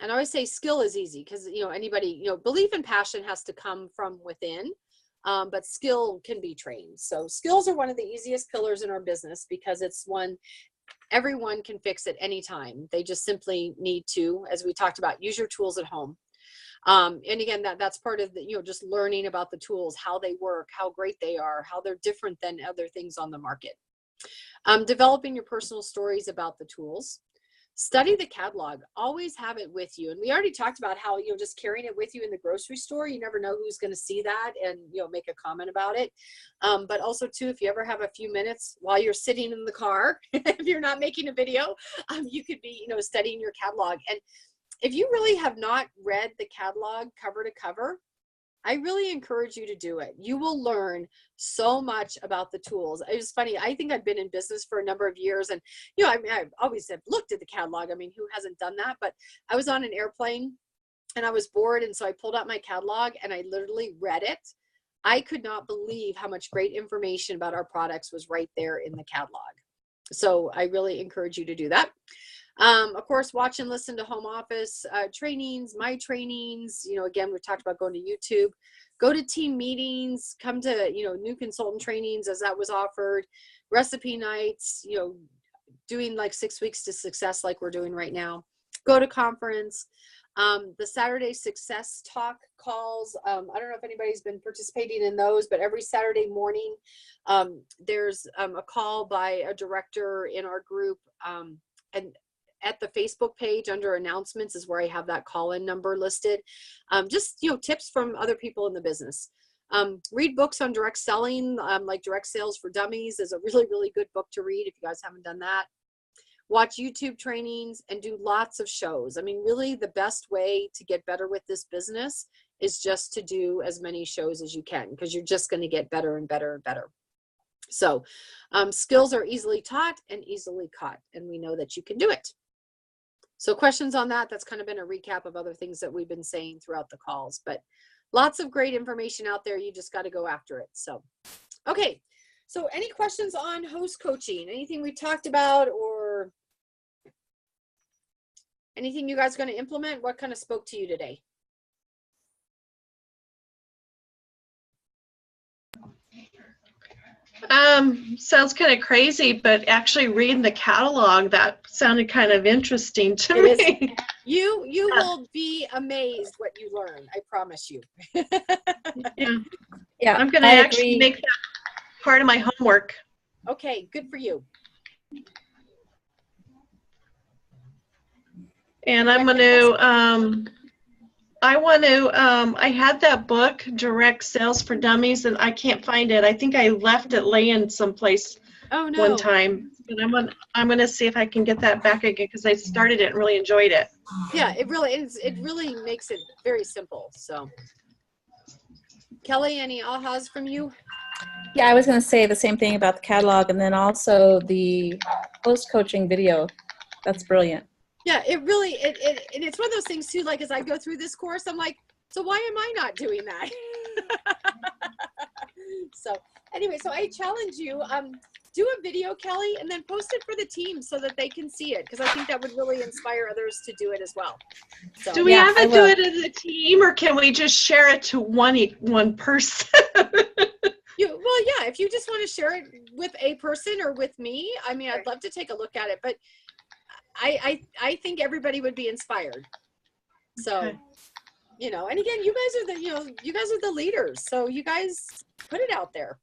And I always say skill is easy because, you know, anybody, you know, belief and passion has to come from within. But skill can be trained. So skills are one of the easiest pillars in our business because it's one everyone can fix at any time. They just simply need to, as we talked about, use your tools at home. And again, that's part of the, you know, just learning about the tools, how they work, how great they are, how they're different than other things on the market. Developing your personal stories about the tools. Study the catalog. Always have it with you. And we already talked about how, you know, just carrying it with you in the grocery store, you never know who's going to see that and, you know, make a comment about it. But also too, if you ever have a few minutes while you're sitting in the car, if you're not making a video, you could be, you know, studying your catalog. And if you really have not read the catalog cover to cover, I really encourage you to do it. You will learn so much about the tools. It was funny. I think I've been in business for a number of years and, you know, I mean, I've always have looked at the catalog. I mean, who hasn't done that? But I was on an airplane and I was bored. And so I pulled out my catalog and I literally read it. I could not believe how much great information about our products was right there in the catalog. So I really encourage you to do that. Of course, watch and listen to home office trainings, my trainings. You know, again, we've talked about going to YouTube, go to team meetings, come to, you know, new consultant trainings as that was offered, recipe nights, you know, doing like 6 weeks to success like we're doing right now, go to conference, the Saturday success talk calls. I don't know if anybody's been participating in those, but every Saturday morning, there's a call by a director in our group, and at the Facebook page under announcements is where I have that call-in number listed. Just, you know, tips from other people in the business. Read books on direct selling, like Direct Sales for Dummies is a really, really good book to read if you guys haven't done that. Watch YouTube trainings and do lots of shows. I mean, really the best way to get better with this business is just to do as many shows as you can because you're just going to get better and better and better. So skills are easily taught and easily caught, and we know that you can do it. So questions on that? That's kind of been a recap of other things that we've been saying throughout the calls, but lots of great information out there. You just got to go after it. So, okay. So any questions on host coaching? Anything we talked about or anything you guys are going to implement? What kind of spoke to you today? Sounds kind of crazy, but actually reading the catalog, that sounded kind of interesting to It me. You will be amazed what you learn. I promise you. Yeah, I'm going to actually make that part of my homework. Okay, good for you. And I'm going to, I had that book, Direct Sales for Dummies, and I can't find it. I think I left it laying someplace one time. But I'm going to see if I can get that back again because I started it and really enjoyed it. Yeah, it really is. It really makes it very simple. So, Kelly, any ahas from you? Yeah, I was going to say the same thing about the catalog, and then also the host coaching video. That's brilliant. Yeah, it really, and it's one of those things too, like as I go through this course, I'm like, so why am I not doing that? So anyway, so I challenge you, do a video, Kelly, and then post it for the team so that they can see it, because I think that would really inspire others to do it as well. So, do we have to do it as a team, or can we just share it to one person? Well, yeah, if you just want to share it with a person or with me, I mean, I'd love to take a look at it, but I think everybody would be inspired. So, Okay. you know, and again, you guys are the leaders. So you guys put it out there.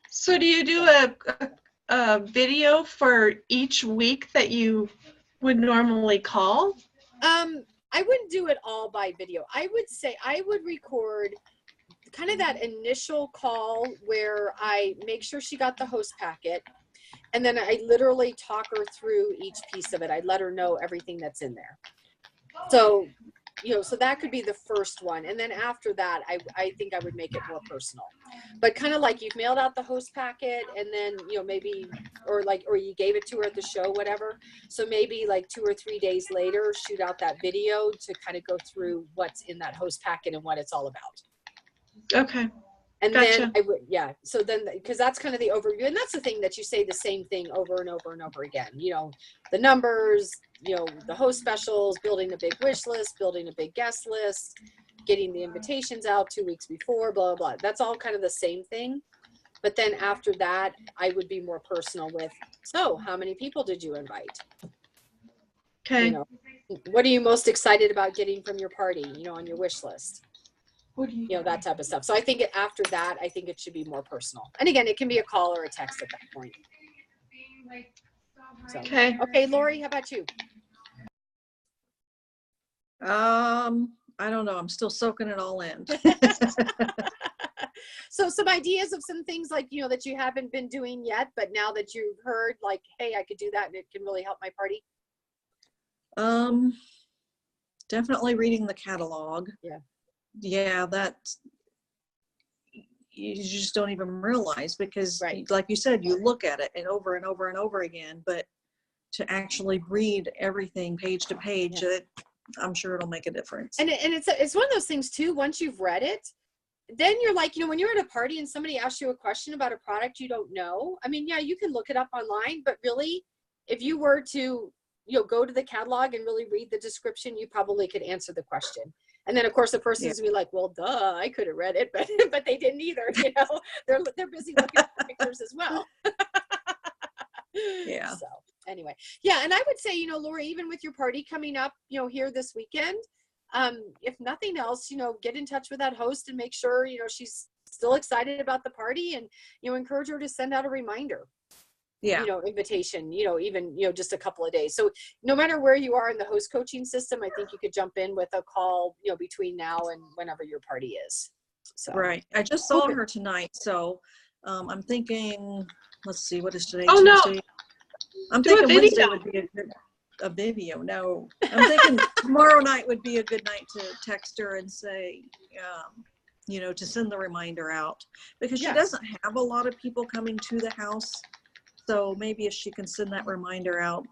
So do you do a video for each week that you would normally call? I wouldn't do it all by video. I would say I would record kind of that initial call where I make sure she got the host packet. And then I literally talk her through each piece of it. I let her know everything that's in there. So, you know, so that could be the first one. And then after that, I think I would make it more personal. But kind of like you've mailed out the host packet and then, you know, maybe, or you gave it to her at the show, whatever. So maybe like 2 or 3 days later, shoot out that video to kind of go through what's in that host packet and what it's all about. Okay. And Gotcha. then I would, yeah. So then, because that's kind of the overview, and that's the thing that you say the same thing over and over and over again. You know, the numbers, you know, the host specials, building a big wish list, building a big guest list, getting the invitations out 2 weeks before, blah, blah, blah. That's all kind of the same thing. But then after that, I would be more personal with, so how many people did you invite? Okay. You know, what are you most excited about getting from your party, you know, on your wish list? You know, that type of stuff. So I think after that, I think it should be more personal. And again, it can be a call or a text at that point. So, okay, Lori, how about you? I don't know. I'm still soaking it all in. So some ideas of some things like, you know, that you haven't been doing yet, but now that you've heard like, hey, I could do that and it can really help my party. Definitely reading the catalog. Yeah, that's, you just don't even realize because like you said, you look at it and over and over and over again, but to actually read everything page to page, I'm sure it'll make a difference. And it's one of those things too, once you've read it, then you're like, you know, when you're at a party and somebody asks you a question about a product you don't know, I mean, yeah, you can look it up online, but really, if you were to, you know, go to the catalog and really read the description, you probably could answer the question. And then of course the person's gonna be like, well, duh, I could have read it, but they didn't either, you know, they're busy looking at the pictures as well. Yeah. So anyway, yeah. And I would say, you know, Lori, even with your party coming up, you know, here this weekend, if nothing else, you know, get in touch with that host and make sure, you know, she's still excited about the party and, you know, encourage her to send out a reminder. Yeah. You know, invitation, you know, even, you know, just a couple of days. So no matter where you are in the host coaching system, I think you could jump in with a call, you know, between now and whenever your party is. So. Right. I just saw her tonight. So I'm thinking, let's see, what is today? Oh, Tuesday? no. I'm thinking Wednesday would be a video. No, I'm thinking tomorrow night would be a good night to text her and say, you know, to send the reminder out, because she Yes. doesn't have a lot of people coming to the house. So maybe if she can send that reminder out,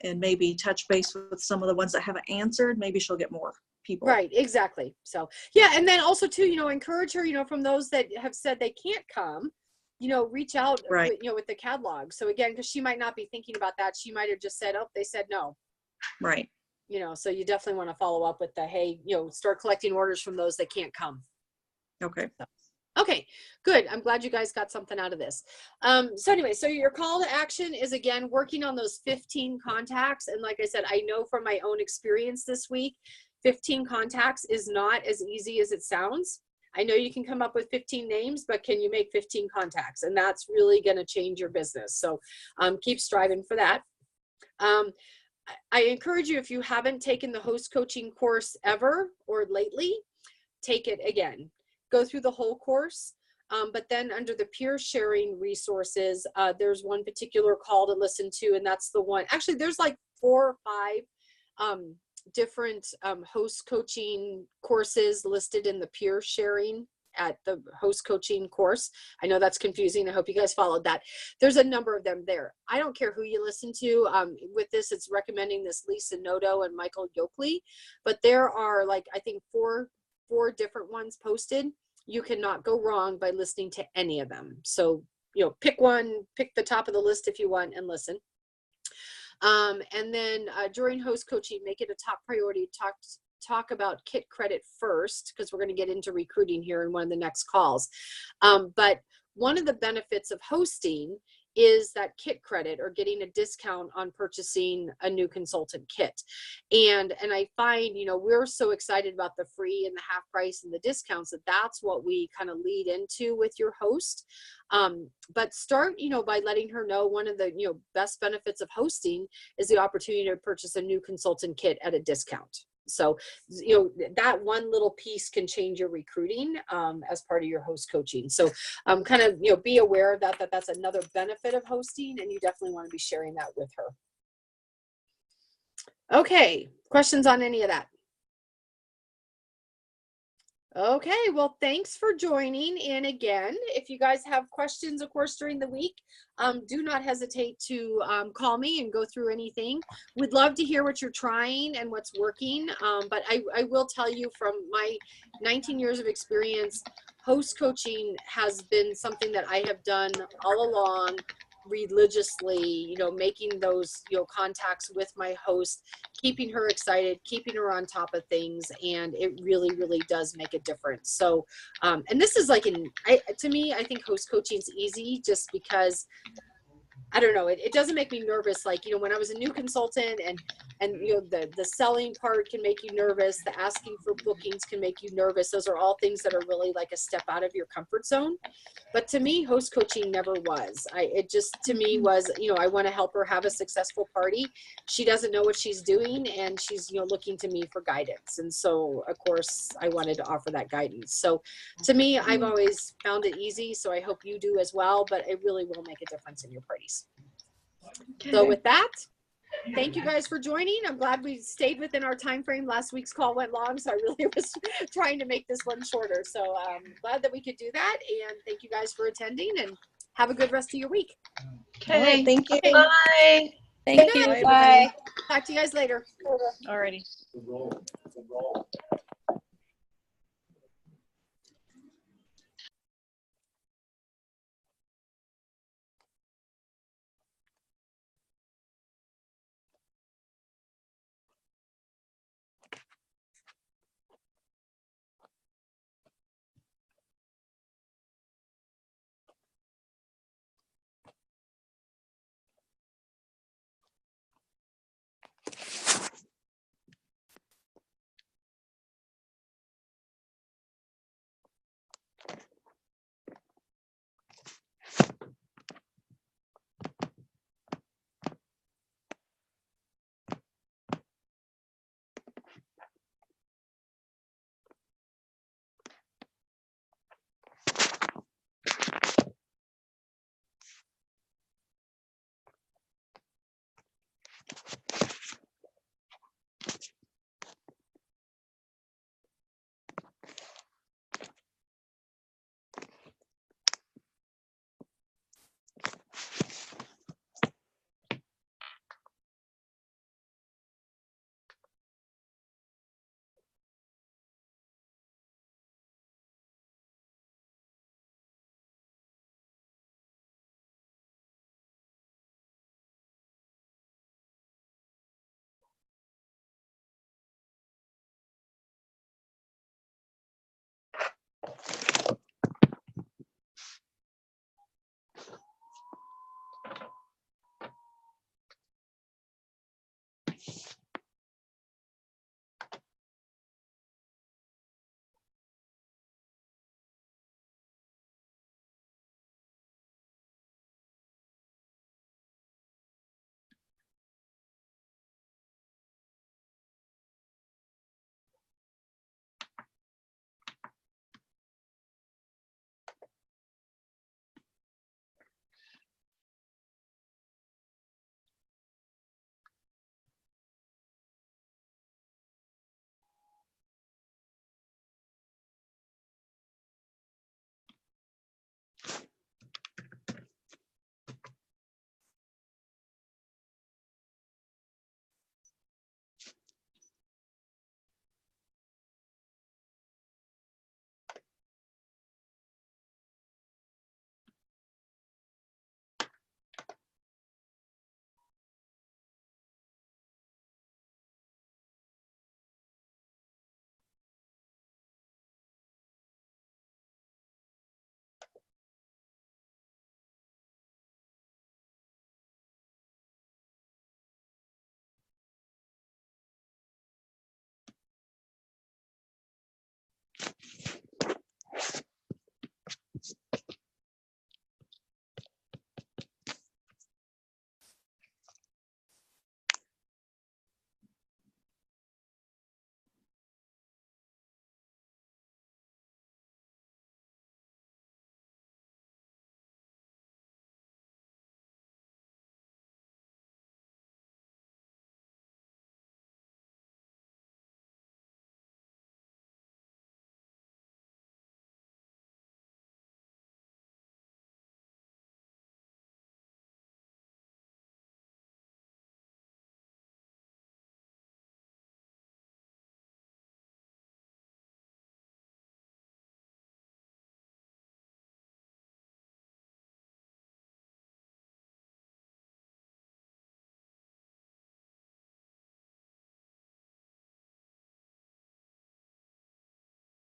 and maybe touch base with some of the ones that haven't answered, maybe she'll get more people. Right, exactly. So yeah, and then also too, you know, encourage her, you know, from those that have said they can't come, you know, reach out, Right. with, you know, with the catalog. So again, because she might not be thinking about that, she might have just said, oh, they said no. Right. You know, so you definitely want to follow up with the, hey, you know, start collecting orders from those that can't come. Okay. Okay, good. I'm glad you guys got something out of this. So anyway, so your call to action is, again, working on those 15 contacts. And like I said, I know from my own experience this week, 15 contacts is not as easy as it sounds. I know you can come up with 15 names, but can you make 15 contacts? And that's really going to change your business. So keep striving for that. I encourage you, if you haven't taken the host coaching course ever or lately, take it again. Go through the whole course. But then under the peer sharing resources, there's one particular call to listen to, and that's the one. Actually, there's like 4 or 5 different host coaching courses listed in the peer sharing at the host coaching course. I know that's confusing. I hope you guys followed that. There's a number of them there. I don't care who you listen to. With this, it's recommending this Lisa Noto and Michael Yoakley, but there are like, I think four different ones posted. You cannot go wrong by listening to any of them. So, you know, pick one, pick the top of the list if you want, and listen. And then during host coaching, make it a top priority. Talk about kit credit first, because we're going to get into recruiting here in one of the next calls. But one of the benefits of hosting is that kit credit, or getting a discount on purchasing a new consultant kit. And I find, you know, we're so excited about the free and the half price and the discounts that that's what we kind of lead into with your host. But start, you know, by letting her know one of the, you know, best benefits of hosting is the opportunity to purchase a new consultant kit at a discount. So, you know, that one little piece can change your recruiting as part of your host coaching. So kind of, you know, be aware of that, that's another benefit of hosting, and you definitely want to be sharing that with her. Okay, questions on any of that? Okay, well, thanks for joining. And again, if you guys have questions, of course, during the week, do not hesitate to call me and go through anything. We'd love to hear what you're trying and what's working. But I will tell you, from my 19 years of experience, host coaching has been something that I have done all along, religiously, you know, making those, you know, contacts with my host, keeping her excited, keeping her on top of things, and it really, really does make a difference. So, and this is like, to me, I think host coaching is easy just because, I don't know, it doesn't make me nervous. Like, you know, when I was a new consultant, and you know, the selling part can make you nervous, the asking for bookings can make you nervous. Those are all things that are really like a step out of your comfort zone. But to me, host coaching never was. It just, to me, was, you know, I want to help her have a successful party. She doesn't know what she's doing, and she's, you know, looking to me for guidance. And so, of course, I wanted to offer that guidance. So to me, I've always found it easy. So I hope you do as well, but it really will make a difference in your parties. Okay. So with that, thank you guys for joining. I'm glad we stayed within our time frame. Last week's call went long, so I really was trying to make this one shorter. So glad that we could do that. And thank you guys for attending, and have a good rest of your week. Okay. All right, thank you. Okay. Bye. Thank you. Bye. Talk to you guys later. Alrighty.